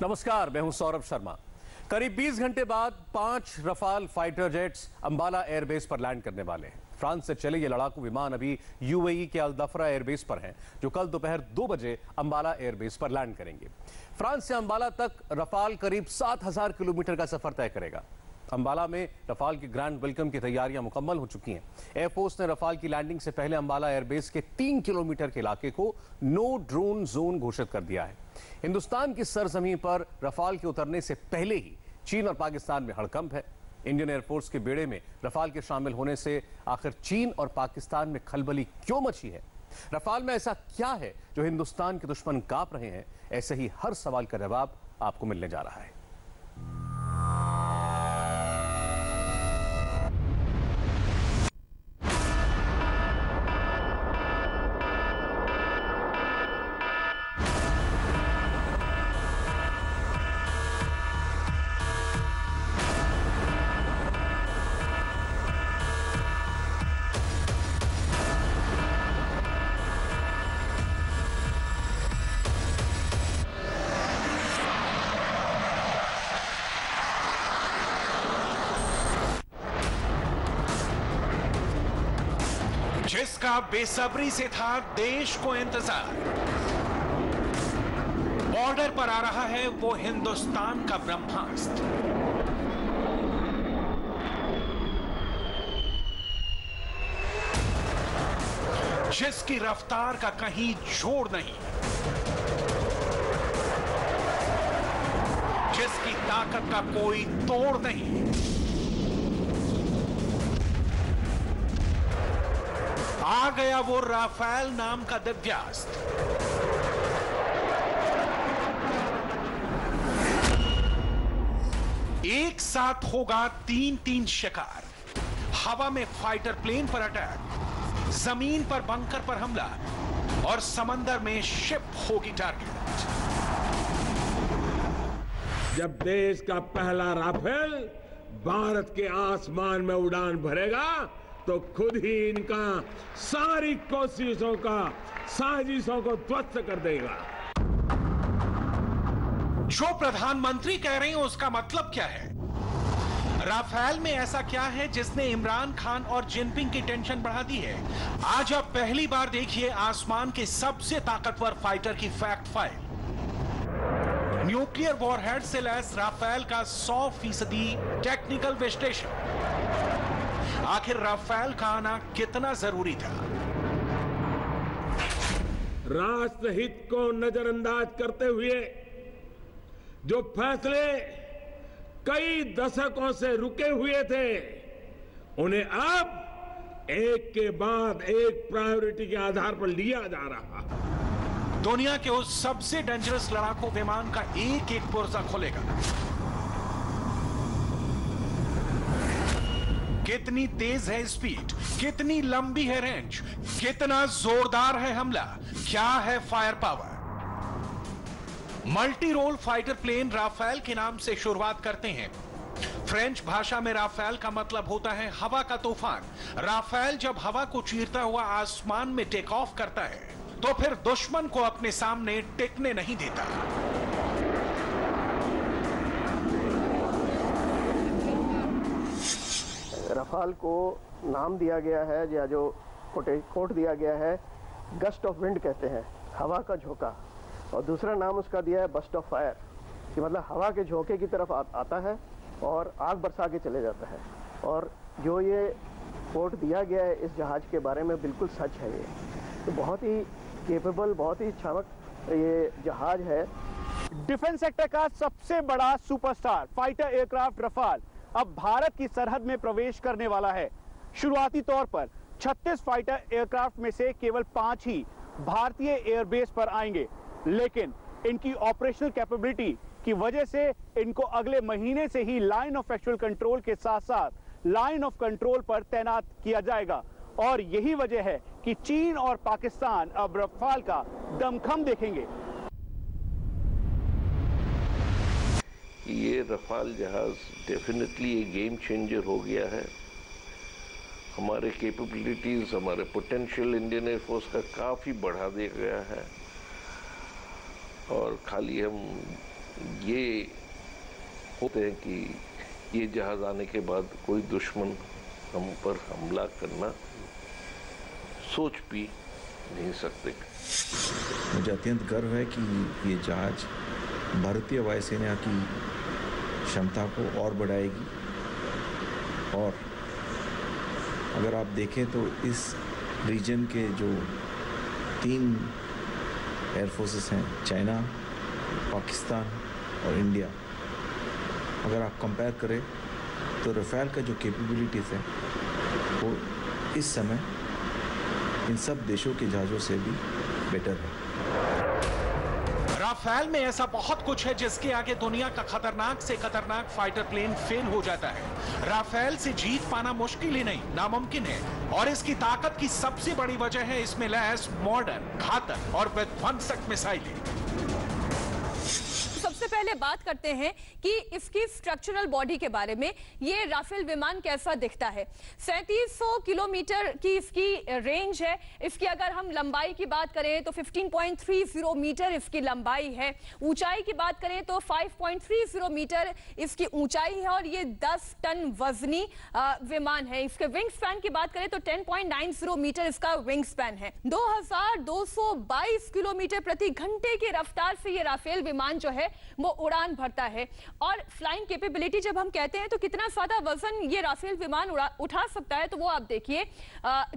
नमस्कार, मैं हूं सौरभ शर्मा। करीब 20 घंटे बाद 5 Rafale fighter jets Ambala airbase पर लैंड करने वाले हैं। फ्रांस से चले ये लड़ाकू विमान अभी यूएई के अल दफरा एयरबेस पर हैं, जो कल दोपहर 2 बजे अंबाला एयरबेस पर लैंड करेंगे। फ्रांस से अंबाला तक रफाल करीब 7000 किलोमीटर का सफर तय करेगा। अंबाला में रफाल की ग्रैंड वेलकम की तैयारियां मुकम्मल हो चुकी हैं। एयरफोर्स ने रफाल की लैंडिंग से पहले अंबाला एयरबेस के 3 किलोमीटर के इलाके को नो ड्रोन जोन घोषित कर दिया है। हिंदुस्तान की सरजमीं पर रफाल के उतरने से पहले ही चीन और पाकिस्तान में हड़कंप है। इंडियन एयरफोर्स के बेड़े में रफाल के शामिल होने से आखिर चीन और पाकिस्तान में खलबली क्यों मची है? रफाल में ऐसा क्या है जो हिंदुस्तान के दुश्मन कांप रहे हैं? ऐसे ही हर सवाल का जवाब आपको मिलने जा रहा है। जिसका बेसब्री से था देश को इंतजार, बॉर्डर पर आ रहा है वो हिंदुस्तान का ब्रह्मास्त्र। जिसकी रफ्तार का कहीं जोड़ नहीं, जिसकी ताकत का कोई तोड़ नहीं। आ गया वो राफेल नाम का दिव्यास्त्र। एक साथ होगा 3-3 शिकार। हवा में फाइटर प्लेन पर अटैक, जमीन पर बंकर पर हमला और समंदर में शिप होगी टारगेट। जब देश का पहला राफेल भारत के आसमान में उड़ान भरेगा तो खुद ही इनका सारी कोशिशों का, साजिशों को ध्वस्त कर देगा। जो प्रधानमंत्री कह रहे हैं उसका मतलब क्या है? राफेल में ऐसा क्या है जिसने इमरान खान और जिनपिंग की टेंशन बढ़ा दी है? आज आप पहली बार देखिए आसमान के सबसे ताकतवर फाइटर की फैक्ट फाइल। न्यूक्लियर वॉरहेड से लैस राफेल का 100% टेक्निकल विश्लेषण। आखिर राफेल का आना कितना जरूरी था? राष्ट्र हित को नजरअंदाज करते हुए जो फैसले कई दशकों से रुके हुए थे, उन्हें अब एक के बाद एक प्रायोरिटी के आधार पर लिया जा रहा है। दुनिया के उस सबसे डेंजरस लड़ाकू विमान का एक एक पुर्जा खुलेगा। कितनी तेज है स्पीड, कितनी लंबी है रेंज, कितना जोरदार है हमला, क्या है fire power. Multi role fighter plane Rafale के नाम से शुरुआत करते हैं। फ्रेंच भाषा में राफेल का मतलब होता है हवा का तूफान। राफेल जब हवा को चीरता हुआ आसमान में टेक ऑफ करता है तो फिर दुश्मन को अपने सामने टिकने नहीं देता। रफाल को नाम दिया गया है या जो कोट दिया गया है, गस्ट ऑफ विंड कहते हैं, हवा का झोंका। और दूसरा नाम उसका दिया है बस्ट ऑफ फायर, कि मतलब हवा के झोंके की तरफ आता है और आग बरसा के चले जाता है। और जो ये कोट दिया गया है इस जहाज़ के बारे में बिल्कुल सच है। ये तो बहुत ही केपेबल, बहुत ही क्षमक ये जहाज़ है। डिफेंस सेक्टर का सबसे बड़ा सुपरस्टार फाइटर एयरक्राफ्ट रफाल अब भारत की सरहद में प्रवेश करने वाला है। शुरुआती तौर पर 36 फाइटर एयरक्राफ्ट में से केवल 5 ही भारतीय एयरबेस पर आएंगे, लेकिन इनकी ऑपरेशनल कैपेबिलिटी की वजह से इनको अगले महीने से ही लाइन ऑफ एक्चुअल कंट्रोल के साथ साथ लाइन ऑफ कंट्रोल पर तैनात किया जाएगा। और यही वजह है कि चीन और पाकिस्तान अब रफाल का दमखम देखेंगे। ये रफाल जहाज डेफिनेटली एक गेम चेंजर हो गया है। हमारे कैपेबिलिटीज, हमारे पोटेंशियल इंडियन एयरफोर्स का काफ़ी बढ़ा दिया गया है। और खाली हम ये होते हैं कि ये जहाज आने के बाद कोई दुश्मन हम पर हमला करना सोच भी नहीं सकते। मुझे अत्यंत गर्व है कि ये जहाज भारतीय वायुसेना की क्षमता को और बढ़ाएगी। और अगर आप देखें तो इस रीजन के जो 3 एयरफोर्सेस हैं, चाइना, पाकिस्तान और इंडिया, अगर आप कंपेयर करें तो राफेल का जो कैपेबिलिटीज़ है वो इस समय इन सब देशों के जहाज़ों से भी बेटर है। राफेल में ऐसा बहुत कुछ है जिसके आगे दुनिया का खतरनाक से खतरनाक फाइटर प्लेन फेल हो जाता है। राफेल से जीत पाना मुश्किल ही नहीं, नामुमकिन है। और इसकी ताकत की सबसे बड़ी वजह है इसमें लैस मॉडर्न, घातक और विध्वंसक मिसाइलें। सबसे पहले बात करते हैं कि इसकी स्ट्रक्चरल बॉडी के बारे में। ये राफेल विमान कैसा दिखता है। 3700 किलोमीटर की इसकी रेंज है। इसकी अगर हम लंबाई की बात करें तो 15.30 मीटर इसकी लंबाई है। ऊंचाई की बात करें तो 5.30 मीटर इसकी ऊंचाई है और ये 10 टन वजनी विमान है। इसके विंग स्पैन की बात करें तो 10.90 मीटर इसका विंग स्पैन है। 2222 किलोमीटर प्रति घंटे की रफ्तार से ये राफेल विमान जो है वो उड़ान भरता है। और फ्लाइंग कैपेबिलिटी जब हम कहते हैं तो कितना ज्यादा वजन ये राफेल विमान उठा सकता है, तो वो आप देखिए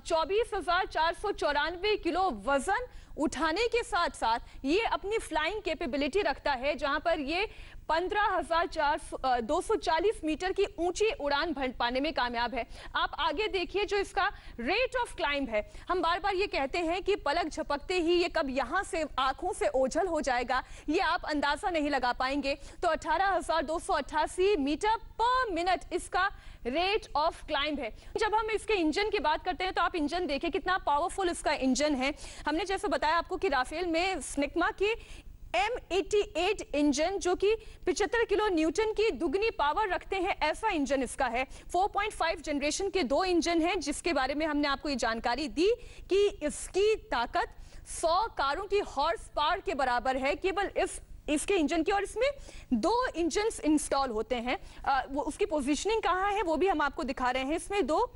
24,494 किलो वजन उठाने के साथ साथ ये अपनी फ्लाइंग कैपेबिलिटी रखता है, जहां पर ये 15,240 मीटर की ऊंची उड़ान भर पाने में कामयाब है। आप आगे देखिए जो इसका रेट ऑफ क्लाइंब है। हम बार बार ये कहते हैं कि पलक झपकते ही ये कब यहां से आंखों से ओझल हो जाएगा ये आप अंदाजा नहीं लगा पाएंगे। तो 18,288 मीटर पर मिनट इसका रेट ऑफ क्लाइंब है। जब हम इसके इंजन की बात करते हैं तो आप इंजन देखिए कितना पावरफुल इसका इंजन है। हमने जैसे बताया आपको कि राफेल में स्निकमा की M88 इंजन जो कि 75 किलो न्यूटन की दुगनी पावर रखते हैं, ऐसा इंजन इसका है। 4.5 जनरेशन के 2 इंजन हैं जिसके बारे में हमने आपको ये जानकारी दी कि इसकी ताकत 100 कारों की हॉर्स पावर के बराबर है केवल इसके इंजन की। और इसमें 2 इंजन इंस्टॉल होते हैं। वो उसकी पोजीशनिंग कहाँ है वो भी हम आपको दिखा रहे हैं। इसमें 2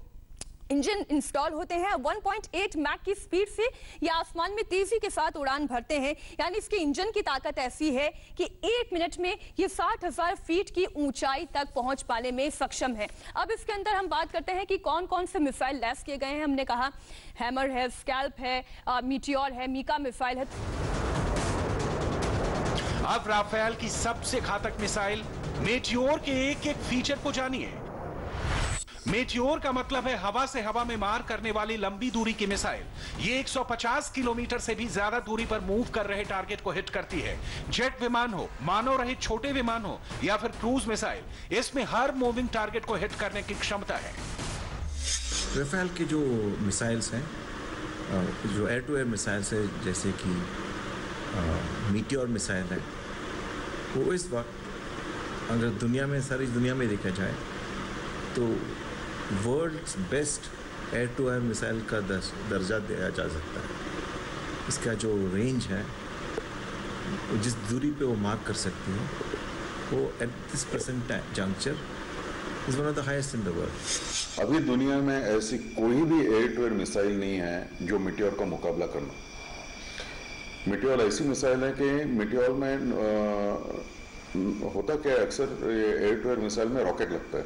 इंजन इंस्टॉल होते हैं। 1.8 मैक की स्पीड से ये आसमान में तेजी के साथ उड़ान भरते हैं। यानी इसके इंजन की ताकत ऐसी है कि 1 मिनट में ये 60,000 फीट की ऊंचाई तक पहुंच पाने में सक्षम है। अब इसके अंदर हम बात करते हैं कि कौन कौन से मिसाइल लैस किए गए हैं। हमने कहा हैमर है, स्कैल्प है, मीटियोर है, मीका मिसाइल है। अब राफेल की सबसे घातक मिसाइल मेटियोर के एक फीचर को जानिए। मेटियोर का मतलब है हवा से हवा में मार करने वाली लंबी दूरी की मिसाइल। ये 150 किलोमीटर से भी ज्यादा दूरी पर मूव कर रहे टारगेट को हिट करती है। जेट विमान हो, मानव रहित छोटे विमान हो या फिर क्रूज मिसाइल, इसमें हर मूविंग टारगेट को हिट करने की क्षमता है। राफेल के जो मिसाइल्स हैं, जो एयर टू एयर मिसाइल्स है, जैसे कि मीटियोर मिसाइल है, वो इस वक्त अगर दुनिया में, सारी दुनिया में देखा जाए तो world's best air to air missile का दर्जा दिया जा सकता है। इसका जो रेंज है, जिस दूरी पे वो मार्क कर सकती है, वो at this present juncture is one of the highest in the world. अभी दुनिया में ऐसी कोई भी एयर टू एयर मिसाइल नहीं है जो मीटियोर का मुकाबला करना। मीटियोर ऐसी मिसाइल है कि मीटियोर में होता क्या है, अक्सर एयर टू एयर मिसाइल में रॉकेट लगता है।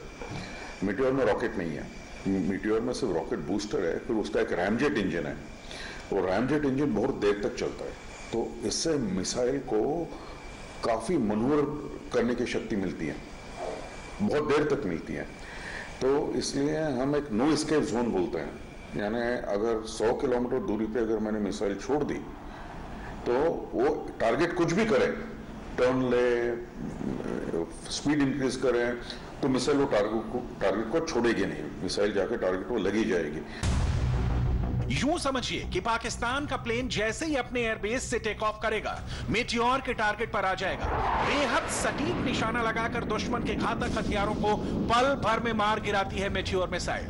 मीटियोर में रॉकेट नहीं है। मीटियोर में सिर्फ रॉकेट बूस्टर है, फिर उसका एक रैमजेट इंजन है। और रैमजेट इंजन बहुत देर तक चलता है, तो इससे मिसाइल को काफ़ी मनूवर करने की शक्ति मिलती है, बहुत देर तक मिलती है। तो इसलिए हम एक नो एस्केप जोन बोलते हैं। यानी अगर 100 किलोमीटर दूरी पे अगर मैंने मिसाइल छोड़ दी तो वो टारगेट कुछ भी करे, टर्न ले, स्पीड इंक्रीज करे, तो मिसाइल वो टारगेट को छोड़ेगी नहीं। मिसाइल जाके टारगेट को लगी जाएगी। यूं समझिए कि पाकिस्तान का प्लेन जैसे ही अपने एयरबेस से टेक ऑफ करेगा, मेटियोर के टारगेट पर आ जाएगा। बेहद सटीक निशाना लगाकर दुश्मन के घातक हथियारों को पल भर में मार गिराती है meteor missile.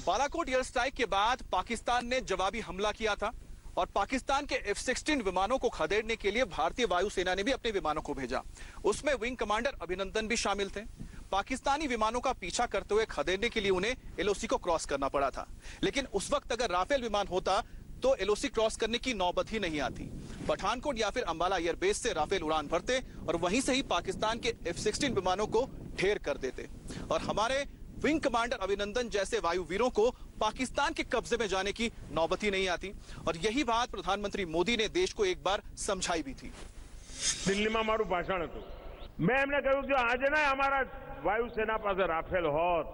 Balakot air strike के बाद पाकिस्तान ने जवाबी हमला किया था और पाकिस्तान के F-16 विमानों को खदेड़ने के लिए भारतीय वायुसेना ने भी अपने विमानों को भेजा। उसमें विंग कमांडर अभिनंदन भी शामिल थे। पाकिस्तानी विमानों का पीछा करते हुए खदेड़ने के लिए उन्हें एलओसी को क्रॉस करना पड़ा था, लेकिन उस वक्त अगर राफेल विमान होता तो एलओसी क्रॉस करने की नौबत ही नहीं आती। पठानकोट या फिर अंबाला एयरबेस से राफेल उड़ान भरते और वहीं से ही पाकिस्तान के F-16 विमानों को ढेर कर देते और हमारे विंग कमांडर अभिनंदन जैसे वायुवीरों को पाकिस्तान के कब्जे में जाने की नौबत ही नहीं आती। और यही बात प्रधानमंत्री मोदी ने देश को एक बार समझाई भी थी। दिल्ली में मारू भाषण હતું मैं એમને કહ્યું જો આજે ના અમારા વાયુસેના પાસે રાફેલ હોત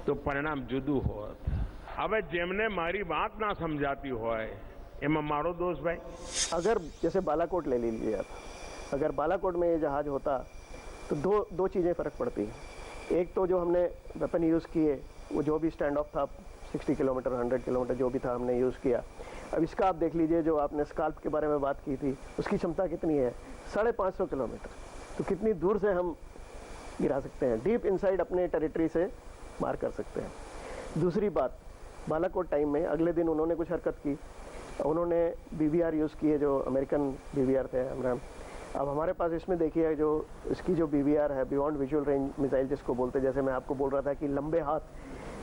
તો પરિણામ જુદું હોત। હવે જેમને મારી વાત ના સમજાતી હોય એમાં મારો दोष भाई। अगर जैसे बालाकोट ले लीजिए आप, अगर बालाकोट में ये जहाज होता तो दो चीज़ें फ़र्क पड़ती हैं। एक तो जो हमने वेपन यूज़ किए वो जो भी स्टैंड ऑफ था 60 किलोमीटर 100 किलोमीटर जो भी था हमने यूज़ किया। अब इसका आप देख लीजिए जो आपने स्काल्प के बारे में बात की थी उसकी क्षमता कितनी है 550 किलोमीटर। तो कितनी दूर से हम गिरा सकते हैं, डीप इनसाइड अपने टेरिटरी से मार कर सकते हैं। दूसरी बात, बालाकोट टाइम में अगले दिन उन्होंने कुछ हरकत की, उन्होंने BVR यूज़ किए जो अमेरिकन BVR थे अमराम। अब हमारे पास इसमें देखिए जो इसकी जो BVR है बियॉन्ड विजुअल रेंज मिसाइल जिसको बोलते हैं, जैसे मैं आपको बोल रहा था कि लंबे हाथ,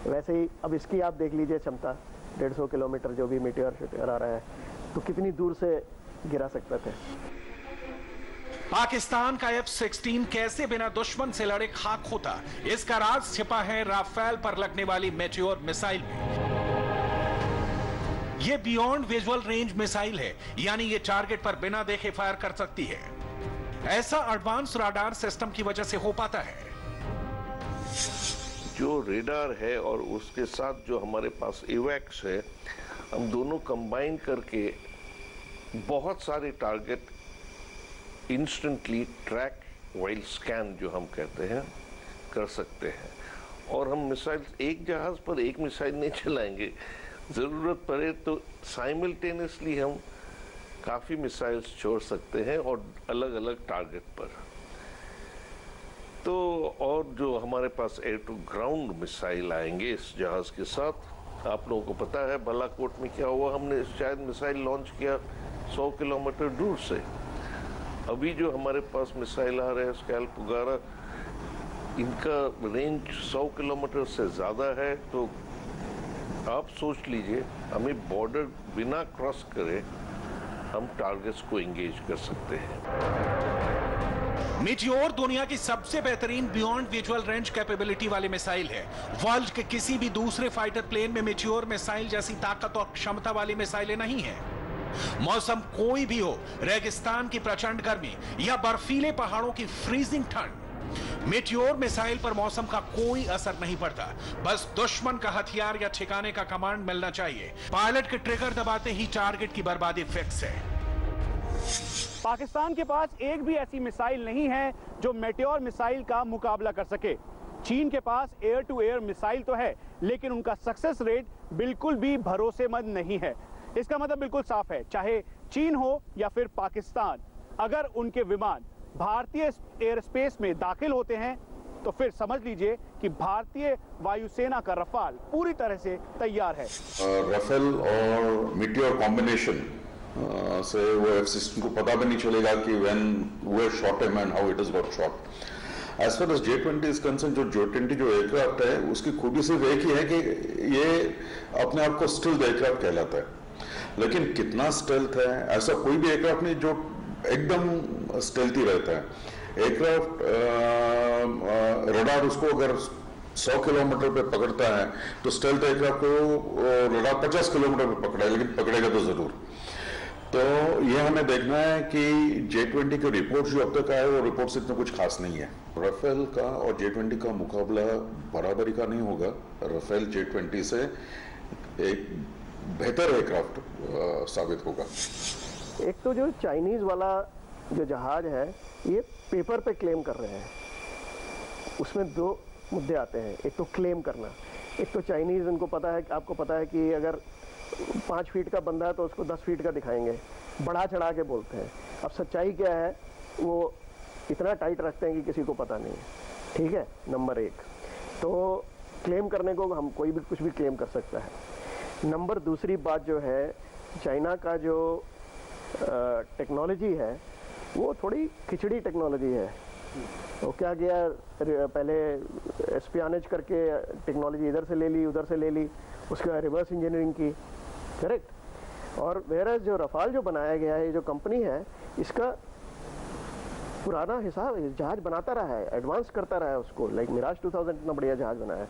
वैसे ही अब इसकी आप देख लीजिए क्षमता 150 किलोमीटर जो भी मीटियोर आ रहा है, तो कितनी दूर से गिरा सकते थे। पाकिस्तान का F-16 कैसे बिना दुश्मन से लड़े खाक होता, इसका राज छिपा है राफेल पर लगने वाली मेटियोर मिसाइल में। यह बियॉन्ड विजुअल रेंज मिसाइल है, यानी यह टारगेट पर बिना देखे फायर कर सकती है। ऐसा एडवांस राडार सिस्टम की वजह से हो पाता है। जो रेडार है और उसके साथ जो हमारे पास एवैक्स है, हम दोनों कंबाइन करके बहुत सारे target instantly track while scan जो हम कहते हैं कर सकते हैं। और हम मिसाइल एक जहाज पर एक मिसाइल नहीं चलाएंगे, ज़रूरत पड़े तो साइमल्टेनियसली हम काफ़ी मिसाइल्स छोड़ सकते हैं और अलग अलग टारगेट पर। तो और जो हमारे पास एयर टू ग्राउंड मिसाइल आएंगे इस जहाज़ के साथ, आप लोगों को पता है बालाकोट में क्या हुआ, हमने शायद मिसाइल लॉन्च किया 100 किलोमीटर दूर से। अभी जो हमारे पास मिसाइल आ रहे हैं स्कैल्प वगैरह, इनका रेंज 100 किलोमीटर से ज़्यादा है। तो आप सोच लीजिए, हमें बॉर्डर बिना क्रॉस करे हम टारगेट्स को एंगेज कर सकते हैं। मेटियोर दुनिया की सबसे बेहतरीन बियॉन्ड विजुअल रेंज कैपेबिलिटी वाली मिसाइल है। वर्ल्ड के किसी भी दूसरे फाइटर प्लेन में मेटियोर मिसाइल जैसी ताकत और क्षमता वाली मिसाइलें नहीं है। मौसम कोई भी हो, रेगिस्तान की प्रचंड गर्मी या बर्फीले पहाड़ों की फ्रीजिंग ठंड, मेटियोर मिसाइल पर मौसम का कोई असर नहीं पड़ता। बस दुश्मन का हथियार या ठिकाने का कमांड मिलना चाहिए। पायलट के ट्रिगर दबाते ही टारगेट की बर्बादी फिक्स है। पाकिस्तान के पास एक भी ऐसी मिसाइल नहीं है जो मेटियोर मिसाइल का मुकाबला कर सके। चीन के पास एयर टू एयर मिसाइल तो है, लेकिन उनका सक्सेस रेट बिल्कुल भी भरोसेमंद नहीं है। इसका मतलब बिल्कुल साफ है, चाहे चीन हो या फिर पाकिस्तान, अगर उनके विमान भारतीय एयर स्पेस में दाखिल होते हैं तो फिर समझ लीजिए कि भारतीय वायुसेना का रफाल पूरी तरह से तैयार है। राफेल और मीटियोर कॉम्बिनेशन से वो F-16 को पता भी नहीं चलेगा कि when where shot him and how it has got shot. As far as J-20 is concerned, जो J-20 जो एयरक्राफ्ट है उसकी खूबी सिर्फ एक ही है कि ये अपने आप को स्टिल्थ एयरक्राफ्ट कहलाता है। लेकिन कितना स्टेल्थ है, ऐसा कोई भी एयरक्राफ्ट नहीं जो एकदम स्टेल्थी रहता है। एयरक्राफ्ट रडार उसको अगर 100 किलोमीटर पे पकड़ता है तो स्टेल्थ एयरक्राफ्ट को रडार 50 किलोमीटर पे पकड़ा है, लेकिन पकड़ेगा तो जरूर। तो ये हमें देखना है कि J-20 के रिपोर्ट जो अब तक आए वो रिपोर्ट्स इतना कुछ खास नहीं है। राफेल का और J-20 का मुकाबला बराबरी का नहीं होगा। राफेल J-20 से एक बेहतर एयरक्राफ्ट साबित होगा। एक तो जो चाइनीज वाला जो जहाज है ये पेपर पे क्लेम कर रहे हैं, उसमें दो मुद्दे आते हैं। एक तो क्लेम करना, एक तो चाइनीज उनको पता है, आपको पता है कि अगर 5 फीट का बंदा है तो उसको 10 फीट का दिखाएंगे, बढ़ा चढ़ा के बोलते हैं। अब सच्चाई क्या है वो इतना टाइट रखते हैं कि किसी को पता नहीं है। ठीक है, नंबर 1 तो क्लेम करने को हम कोई भी कुछ भी क्लेम कर सकता है। नंबर दूसरी बात जो है चाइना का जो टेक्नोलॉजी है वो थोड़ी खिचड़ी टेक्नोलॉजी है। वो क्या किया, पहले एस्पियानेज करके टेक्नोलॉजी इधर से ले ली उधर से ले ली, उसके बाद रिवर्स इंजीनियरिंग की, करेक्ट। और वेरस जो रफाल जो बनाया गया है, ये जो कंपनी है, इसका पुराना हिसाब जहाज बनाता रहा है, एडवांस करता रहा है उसको, लाइक मिराज 2000 इतना बढ़िया जहाज बनाया है।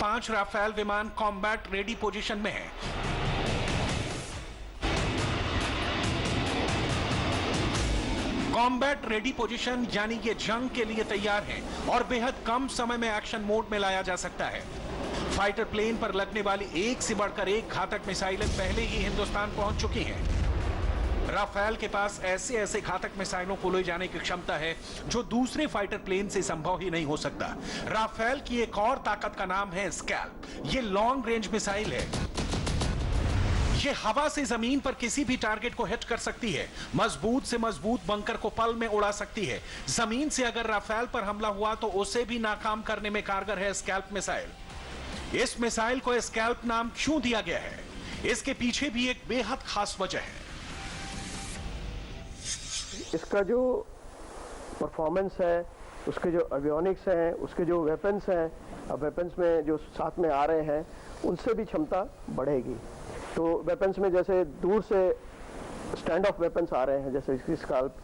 5 राफेल विमान कॉम्बैट रेडी पोजीशन में हैं। कॉम्बैट रेडी पोजीशन यानी ये जंग के लिए तैयार हैं और बेहद कम समय में एक्शन मोड में लाया जा सकता है। फाइटर प्लेन पर लगने वाली एक से बढ़कर एक घातक मिसाइलें पहले ही हिंदुस्तान पहुंच चुकी हैं। राफेल के पास ऐसे ऐसे घातक मिसाइलों को ले जाने की क्षमता है जो दूसरे फाइटर प्लेन से संभव ही नहीं हो सकता। राफेल की एक और ताकत का नाम है स्कैल्प। ये लॉन्ग रेंज मिसाइल है। ये हवा से जमीन पर किसी भी टारगेट को हिट कर सकती है, मजबूत से मजबूत बंकर को पल में उड़ा सकती है। जमीन से अगर राफेल पर हमला हुआ तो उसे भी नाकाम करने में कारगर है स्कैल्प मिसाइल। इस मिसाइल को स्कैल्प नाम क्यों दिया गया है, इसके पीछे भी एक बेहद खास वजह है। इसका जो परफॉर्मेंस है, उसके जो एवियोनिक्स हैं, उसके जो वेपन्स हैं, अब वेपन्स में जो साथ में आ रहे हैं उनसे भी क्षमता बढ़ेगी। तो वेपन्स में जैसे दूर से स्टैंड ऑफ वेपन्स आ रहे हैं, जैसे इसकी स्काल्प,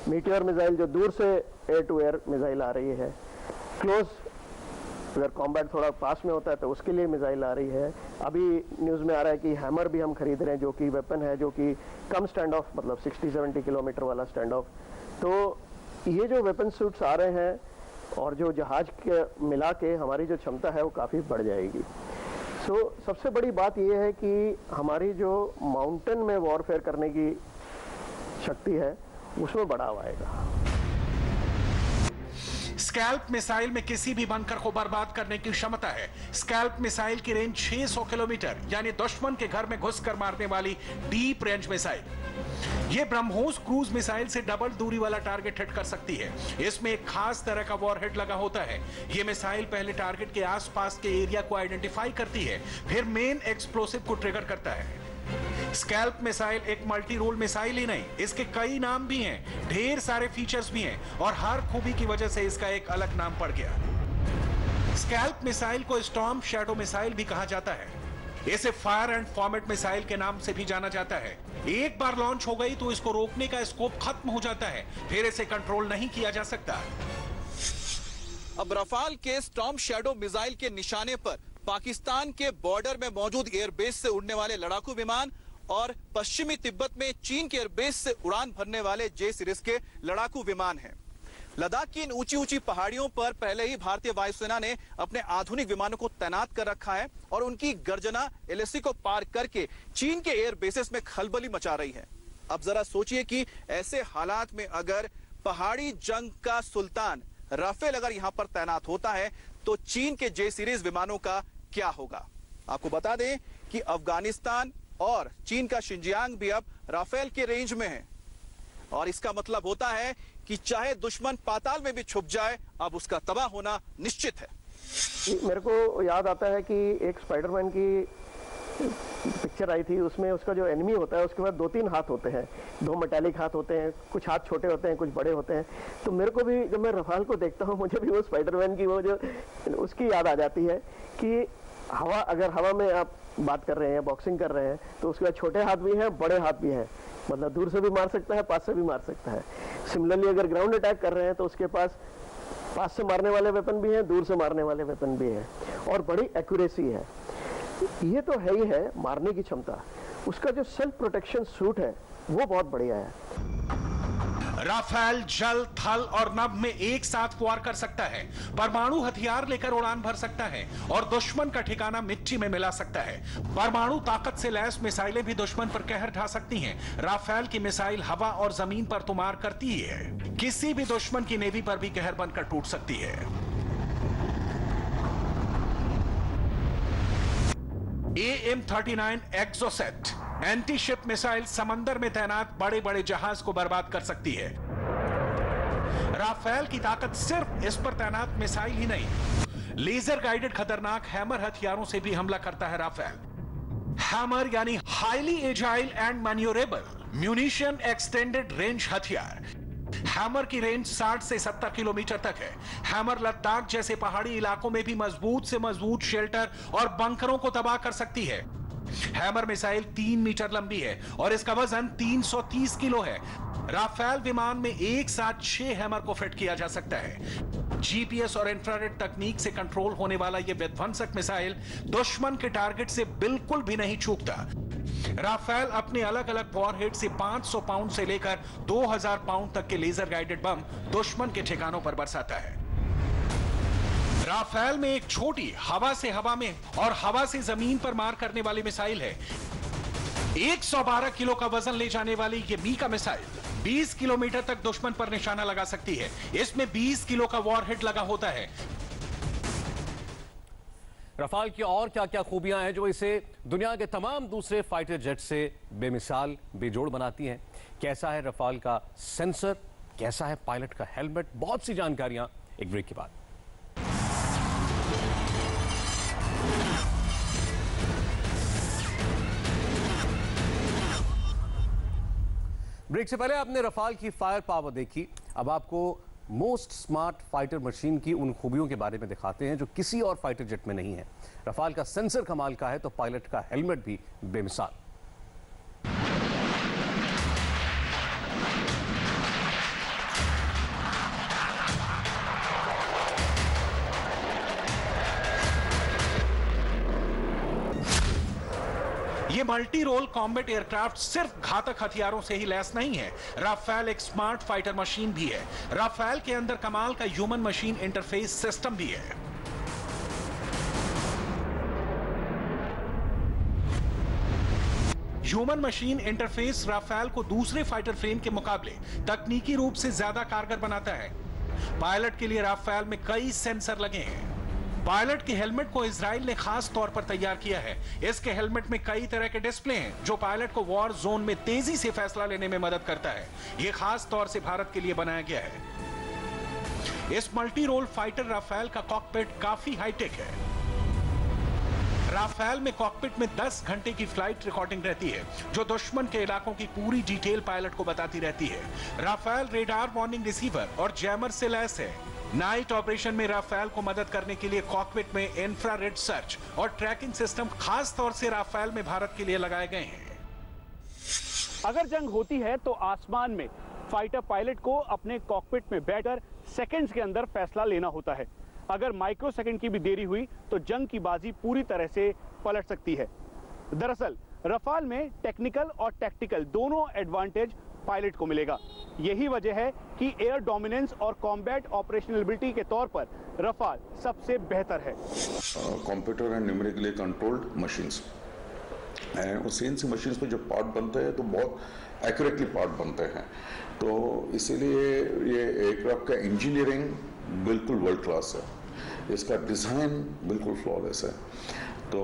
मीटियोर मिसाइल जो दूर से एयर टू एयर मिसाइल आ रही है, क्लोज अगर कॉम्बैट थोड़ा पास में होता है तो उसके लिए मिसाइल आ रही है। अभी न्यूज़ में आ रहा है कि हैमर भी हम खरीद रहे हैं, जो कि वेपन है, जो कि कम स्टैंड ऑफ, मतलब 60-70 किलोमीटर वाला स्टैंड ऑफ। तो ये जो वेपन सूट्स आ रहे हैं और जो जहाज के मिला के हमारी जो क्षमता है वो काफ़ी बढ़ जाएगी। सबसे बड़ी बात यह है कि हमारी जो माउंटेन में वॉरफेयर करने की शक्ति है उसमें बढ़ावा आएगा। स्कैल्प मिसाइल में किसी भी बंकर को बर्बाद करने की क्षमता है। स्कैल्प मिसाइल की रेंज 600 किलोमीटर यानी दुश्मन के घर में घुसकर मारने वाली डीप रेंज मिसाइल। यह ब्रह्मोस क्रूज मिसाइल से डबल दूरी वाला टारगेट हिट कर सकती है। इसमें एक खास तरह का वॉरहेड लगा होता है। यह मिसाइल पहले टारगेट के आसपास के एरिया को आइडेंटिफाई करती है, फिर मेन एक्सप्लोसिव को ट्रिगर करता है। स्कैल्प मिसाइल एक मल्टी रोल मिसाइल ही नहीं, इसके कई नाम भी हैं, ढेर सारे फीचर्स भी हैं और हर खूबी की वजह से इसका एक अलग नाम पड़ गया। स्कैल्प मिसाइल को स्टॉर्म शैडो मिसाइल भी कहा जाता है। इसे फायर एंड फॉर्मेट मिसाइल के नाम से भी जाना जाता है। एक बार लॉन्च हो गई तो इसको रोकने का स्कोप खत्म हो जाता है, फिर इसे कंट्रोल नहीं किया जा सकता। अब रफाल के स्टॉर्म शैडो मिसाइल के निशाने पर पाकिस्तान के बॉर्डर में मौजूद एयरबेस से उड़ने वाले लड़ाकू विमान और पश्चिमी तिब्बत में चीन के एयरबेस से उड़ान भरने वाले जे सीरीज के लड़ाकू विमान हैं। लद्दाख की इन ऊंची ऊंची पहाड़ियों पर पहले ही भारतीय वायुसेना ने अपने आधुनिक विमानों को तैनात कर रखा है और उनकी गर्जना एलएसी को पार करके चीन के एयर बेसेस में खलबली मचा रही है। अब जरा सोचिए कि ऐसे हालात में अगर पहाड़ी जंग का सुल्तान राफेल अगर यहां पर तैनात होता है तो चीन के जे सीरीज विमानों का क्या होगा। आपको बता दें कि अफगानिस्तान और चीन का शिंजियांग भी अब राफेल के रेंज में है और इसका मतलब होता है कि चाहे दुश्मन पाताल में भी छुप जाए, अब उसका तबाह होना निश्चित है। मेरे को याद आता है कि एक स्पाइडरमैन की पिक्चर आई थी, उसमें उसका जो एनिमी होता है उसके बाद 2-3 हाथ होते हैं, 2 मेटालिक हाथ होते हैं, कुछ हाथ छोटे होते हैं, कुछ बड़े होते हैं। तो मेरे को भी जब मैं रफाल को देखता हूँ मुझे भी वो स्पाइडरमैन की वो जो उसकी याद आ जाती है कि अगर हवा में आप बात कर रहे हैं, बॉक्सिंग कर रहे हैं, तो उसके बाद छोटे हाथ भी हैं, बड़े हाथ भी हैं, मतलब दूर से भी मार सकता है, पास से भी मार सकता है। सिमिलरली अगर ग्राउंड अटैक कर रहे हैं तो उसके पास से मारने वाले वेपन भी हैं, दूर से मारने वाले वेपन भी हैं और बड़ी एक्यूरेसी है। ये तो है ही है मारने की क्षमता। उसका जो सेल्फ प्रोटेक्शन सूट है वो बहुत बढ़िया है। राफेल जल, थल और नभ में एक साथ वार कर सकता है, परमाणु हथियार लेकर उड़ान भर सकता है और दुश्मन का ठिकाना मिट्टी में मिला सकता है। परमाणु ताकत से लैस मिसाइलें भी दुश्मन पर कहर ढा सकती हैं। राफेल की मिसाइल हवा और जमीन पर तो मार करती ही है, किसी भी दुश्मन की नेवी पर भी कहर बनकर टूट सकती है। AM-39 Exocet anti ship missile समंदर में तैनात बड़े बड़े जहाज को बर्बाद कर सकती है। राफेल की ताकत सिर्फ इस पर तैनात मिसाइल ही नहीं, लेजर गाइडेड खतरनाक हैमर हथियारों से भी हमला करता है राफेल। हैमर यानी highly agile and manoeuvrable munition extended range हथियार। हैमर की रेंज 60 से 70 किलोमीटर तक है। हैमर लद्दाख जैसे पहाड़ी इलाकों में भी मजबूत से मजबूत शेल्टर और बंकरों को तबाह कर सकती है। हैमर मिसाइल 3 मीटर लंबी है और इसका वजन 330 किलो है। राफेल विमान में एक साथ 6 हैमर को फिट किया जा सकता है। जीपीएस और इंफ्रारेड तकनीक से कंट्रोल होने वाला यह विध्वंसक मिसाइल दुश्मन के टारगेट से बिल्कुल भी नहीं चूकता। राफेल अपने अलग अलग वॉरहेड से 500 पाउंड से लेकर 2000 पाउंड तक के लेजर गाइडेड बम दुश्मन के ठिकानों पर बरसाता है। राफेल में एक छोटी हवा से हवा में और हवा से जमीन पर मार करने वाली मिसाइल है। 112 किलो का वजन ले जाने वाली ये मीका मिसाइल 20 किलोमीटर तक दुश्मन पर निशाना लगा सकती है। इसमें 20 किलो का वॉरहेड लगा होता है। रफाल की और क्या क्या खूबियां हैं जो इसे दुनिया के तमाम दूसरे फाइटर जेट से बेमिसाल बेजोड़ बनाती हैं? कैसा है रफाल का सेंसर, कैसा है पायलट का हेलमेट, बहुत सी जानकारियां एक ब्रेक के बाद। ब्रेक से पहले आपने रफाल की फायर पावर देखी, अब आपको मोस्ट स्मार्ट फाइटर मशीन की उन खूबियों के बारे में दिखाते हैं जो किसी और फाइटर जेट में नहीं है। रफाल का सेंसर कमाल का है तो पायलट का हेलमेट भी बेमिसाल। ये मल्टी रोल कॉम्बैट एयरक्राफ्ट सिर्फ घातक हथियारों से ही लैस नहीं है, राफेल एक स्मार्ट फाइटर मशीन भी है। राफेल के अंदर कमाल का ह्यूमन मशीन इंटरफेस सिस्टम भी है। ह्यूमन मशीन इंटरफेस राफेल को दूसरे फाइटर फ्रेम के मुकाबले तकनीकी रूप से ज्यादा कारगर बनाता है। पायलट के लिए राफेल में कई सेंसर लगे हैं। पायलट के हेलमेट को इजराइल ने खास तौर पर तैयार किया है। इसके हेलमेट में कई तरह के डिस्प्ले हैं जो पायलट को वॉर जोन में तेजी से फैसला लेने में मदद करता है। यह खास तौर से भारत के लिए बनाया गया है। इस मल्टी रोल फाइटर राफेल का कॉकपिट काफी हाईटेक है। राफेल में कॉकपिट में 10 घंटे की फ्लाइट रिकॉर्डिंग रहती है जो दुश्मन के इलाकों की पूरी डिटेल पायलट को बताती रहती है। राफेल रेडार वार्निंग रिसीवर और जैमर से लैस है। नाइट ऑपरेशन में राफेल को मदद करने के लिए कॉकपिट में इंफ्रारेड सर्च और ट्रैकिंग सिस्टम खास तौर से राफेल में भारत के लिए लगाए गए हैं। अगर जंग होती है तो आसमान में फाइटर पायलट को अपने कॉकपिट में बैठकर सेकंड्स के अंदर फैसला लेना होता है। अगर माइक्रो सेकंड की भी देरी हुई तो जंग की बाजी पूरी तरह से पलट सकती है। दरअसल राफेल में टेक्निकल और टैक्टिकल दोनों एडवांटेज पायलट को मिलेगा। यही वजह है कि एयर डोमिनेंस और कॉम्बैट ऑपरेशनलिटी के तौर पर राफेल सबसे बेहतर है। Computer and numerically controlled machines and उस सीएनसी मशीन्स पे जब पार्ट बनते हैं तो बहुत एक्यूरेटली पार्ट बनते हैं, तो इसीलिए ये एयरक्राफ्ट का इंजीनियरिंग बिल्कुल वर्ल्ड क्लास है। इसका डिज़ाइन बिल्कुल फ्लॉलेस है। तो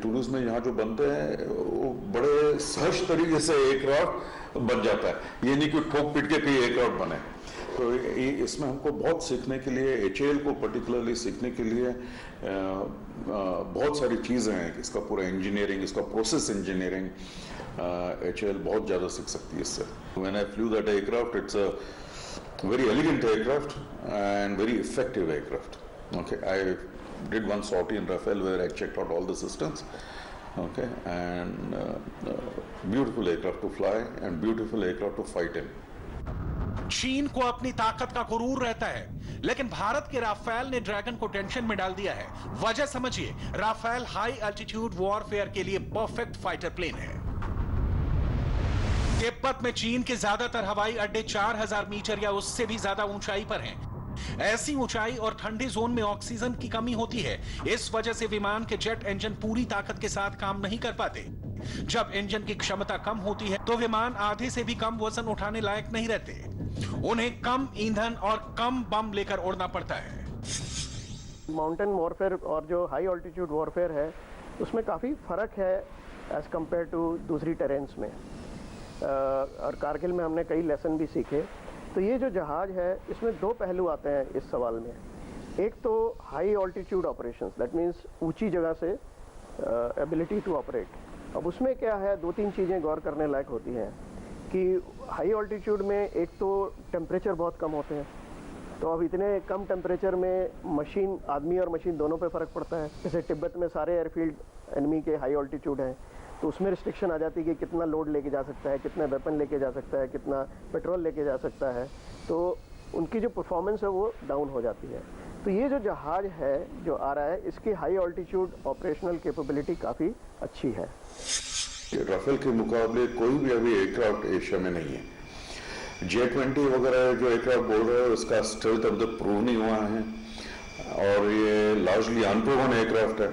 टूरिस्ट में यहाँ जो बनते हैं वो बड़े सहज तरीके से एयरक्राफ्ट बन जाता है। ये नहीं कि ठोक पीट के कई एयरक्राफ्ट बने। तो इसमें हमको बहुत सीखने के लिए, एचएएल को पर्टिकुलरली सीखने के लिए बहुत सारी चीज़ें हैं। इसका पूरा इंजीनियरिंग, इसका प्रोसेस इंजीनियरिंग एचएएल बहुत ज़्यादा सीख सकती है इससे। When eye flu that aircraft, it's a very elegant aircraft and very effective aircraft. Okay, I did one sortie in Rafael where I checked out all the systems. Okay, and beautiful aircraft to fly and beautiful aircraft to fight in. चीन को अपनी ताकत का गुरूर रहता है, लेकिन भारत के Rafale ने ड्रैगन को टेंशन में डाल दिया है। वजह समझिए, राफेल हाई एल्टीट्यूड वॉरफेयर के लिए परफेक्ट फाइटर प्लेन है। तिब्बत में चीन के ज्यादातर हवाई अड्डे 4000 मीटर या उससे भी ज्यादा ऊंचाई पर हैं। ऐसी ऊंचाई और ठंडे जोन में ऑक्सीजन की कमी होती है। इस वजह से विमान के जेट इंजन पूरी ताकत के साथ काम नहीं कर पाते। जब इंजन की क्षमता कम होती है तो विमान आधे से भी कम वजन उठाने लायक नहीं रहते। उन्हें कम ईंधन और कम बम लेकर उड़ना पड़ता है। माउंटेन वॉरफेयर और जो हाई ऑल्टीट्यूड वॉरफेयर है उसमें काफ़ी फ़र्क है एज़ कम्पेयर टू दूसरी टेरेन्स में। और कारगिल में हमने कई लेसन भी सीखे। तो ये जो जहाज़ है इसमें दो पहलू आते हैं इस सवाल में। एक तो high altitude operations, that means ऊंची जगह से एबिलिटी टू ऑपरेट, अब उसमें क्या है, 2-3 चीज़ें गौर करने लायक होती हैं कि हाई ऑल्टीट्यूड में एक तो टेम्परेचर बहुत कम होते हैं, तो अब इतने कम टेम्परेचर में मशीन, आदमी और मशीन दोनों पे फ़र्क पड़ता है। जैसे तिब्बत में सारे एयरफील्ड एनिमी के हाई ऑल्टीट्यूड हैं, तो उसमें रिस्ट्रिक्शन आ जाती है कि कितना लोड लेके जा सकता है, कितना वेपन लेके जा सकता है, कितना पेट्रोल लेके जा सकता है, तो उनकी जो परफॉर्मेंस है वो डाउन हो जाती है। तो ये जो जहाज है जो आ रहा है, इसकी हाई ऑल्टीट्यूड ऑपरेशनल कैपेबिलिटी काफ़ी अच्छी है। राफेल के मुकाबले कोई भी अभी एयरक्राफ्ट एशिया में नहीं है। J-20 वगैरह जो एयरक्राफ्ट बोल रहे हैं उसका स्टेल्थ अब तक प्रूव नहीं हुआ है और ये लार्जली अनप्रूवन एयरक्राफ्ट है।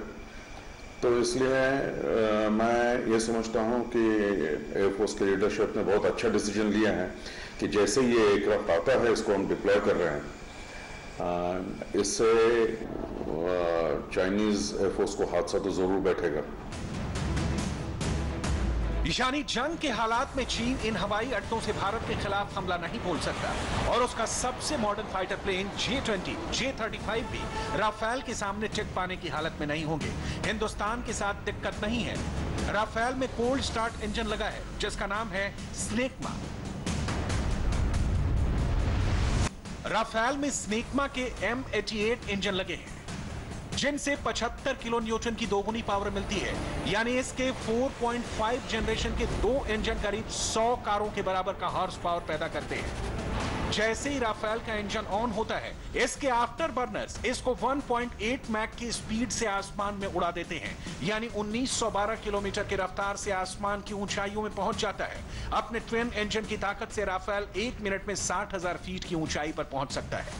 तो इसलिए मैं ये समझता हूँ कि एयरफोर्स के लीडरशिप ने बहुत अच्छा डिसीजन लिया है कि जैसे ये एयरक्राफ्ट आता है इसको हम डिप्लॉय कर रहे हैं। इससे चाइनीज एयरफोर्स को हादसा तो जरूर बैठेगा। यानी जंग के हालात में चीन इन हवाई अड्डों से भारत के खिलाफ हमला नहीं बोल सकता और उसका सबसे modern fighter plane J-20, J-35 भी राफेल के सामने टिक पाने की हालत में नहीं होंगे। हिंदुस्तान के साथ दिक्कत नहीं है। राफेल में कोल्ड स्टार्ट इंजन लगा है जिसका नाम है स्नेकमा। राफेल में स्नेकमा के M88 इंजन लगे हैं जिनसे 75 किलो न्यूटन की दोगुनी पावर मिलती है, यानी इसके 4.5 जनरेशन के 2 इंजन करीब 100 कारों के बराबर का हॉर्स पावर पैदा करते हैं। जैसे ही राफेल का इंजन ऑन होता है, इसके आफ्टर बर्नर्स इसको 1.8 मैक की स्पीड से आसमान में उड़ा देते हैं, यानी 1912 किलोमीटर की रफ्तार से आसमान की ऊंचाइयों में पहुंच जाता है। अपने ट्विन इंजन की ताकत से राफेल 1 मिनट में 60,000 फीट की ऊंचाई पर पहुंच सकता है।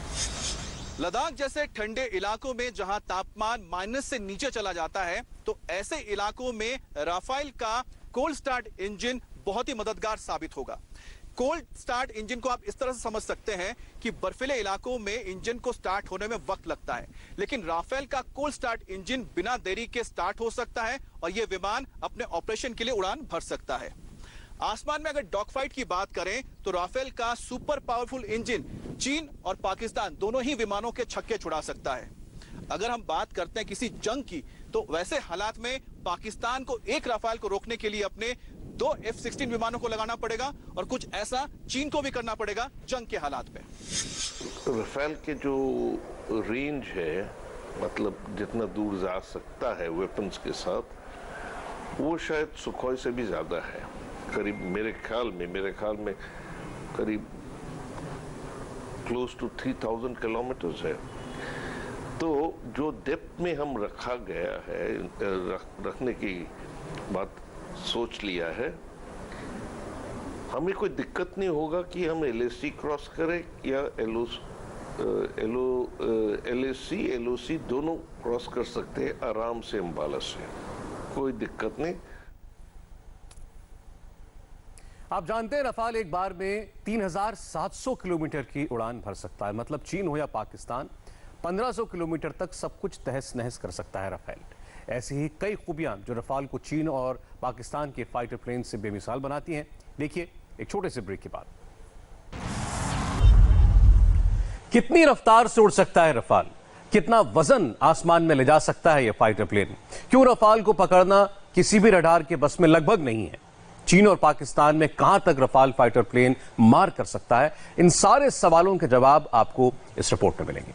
लद्दाख जैसे ठंडे इलाकों में जहां तापमान माइनस से नीचे चला जाता है, तो ऐसे इलाकों में राफेल का कोल्ड स्टार्ट इंजन बहुत ही मददगार साबित होगा। कोल्ड स्टार्ट इंजन को आप इस तरह से समझ सकते हैं कि बर्फीले इलाकों में इंजन को स्टार्ट होने में वक्त लगता है, लेकिन राफेल का कोल्ड स्टार्ट इंजन बिना देरी के स्टार्ट हो सकता है और यह विमान अपने ऑपरेशन के लिए उड़ान भर सकता है। आसमान में अगर डॉग फाइट की बात करें तो राफेल का सुपर पावरफुल इंजन चीन और पाकिस्तान दोनों ही विमानों के छक्के छुड़ा सकता है। अगर हम बात करते हैं किसी जंग की, तो वैसे हालात में पाकिस्तान को एक राफेल को रोकने के लिए अपने 2 F-16 विमानों को लगाना पड़ेगा और कुछ ऐसा चीन को भी करना पड़ेगा जंग के हालात में। राफेल के जो रेंज है, मतलब जितना दूर जा सकता है वेपन्स के साथ, वो शायद सुखोई से भी ज्यादा है। करीब मेरे ख्याल में करीब क्लोज टू 3000 किलोमीटर्स है। तो जो डेप्थ में हम रखा गया है, रखने की बात सोच लिया है, हमें कोई दिक्कत नहीं होगा कि हम LAC क्रॉस करें या LAC दोनों क्रॉस कर सकते हैं आराम से अंबाला से, कोई दिक्कत नहीं। आप जानते हैं रफाल एक बार में 3700 किलोमीटर की उड़ान भर सकता है। मतलब चीन हो या पाकिस्तान, 1500 किलोमीटर तक सब कुछ तहस नहस कर सकता है रफेल। ऐसी ही कई खूबियां जो रफाल को चीन और पाकिस्तान के फाइटर प्लेन से बेमिसाल बनाती हैं। देखिए एक छोटे से ब्रेक के बाद। कितनी रफ्तार से उड़ सकता है रफाल, कितना वजन आसमान में ले जा सकता है यह फाइटर प्लेन, क्यों रफाल को पकड़ना किसी भी रडार के बस में लगभग नहीं है, चीन और पाकिस्तान में कहां तक रफाल फाइटर प्लेन मार कर सकता है, इन सारे सवालों के जवाब आपको इस रिपोर्ट में मिलेंगे।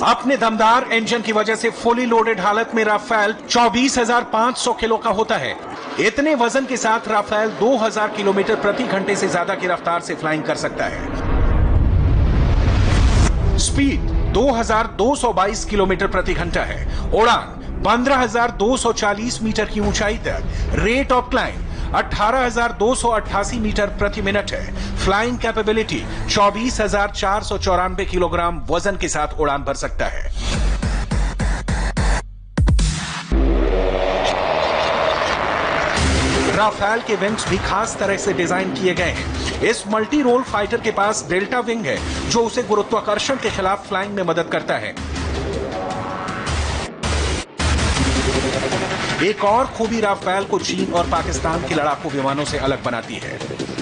अपने दमदार इंजन की वजह से फुली लोडेड हालत में राफेल 24,500 किलो का होता है। इतने वजन के साथ राफेल 2000 किलोमीटर प्रति घंटे से ज्यादा की रफ्तार से फ्लाइंग कर सकता है। स्पीड 2222 किलोमीटर प्रति घंटा है। उड़ान 15,240 मीटर की ऊंचाई तक। रेट ऑफ क्लाइंब 18,288 मीटर प्रति मिनट है। फ्लाइंग कैपेबिलिटी 24,494 किलोग्राम वजन के साथ उड़ान भर सकता है। राफेल के विंग्स भी खास तरह से डिजाइन किए गए हैं। इस मल्टी रोल फाइटर के पास डेल्टा विंग है जो उसे गुरुत्वाकर्षण के खिलाफ फ्लाइंग में मदद करता है। एक और खूबी राफेल को चीन और पाकिस्तान के लड़ाकू विमानों से अलग बनाती है।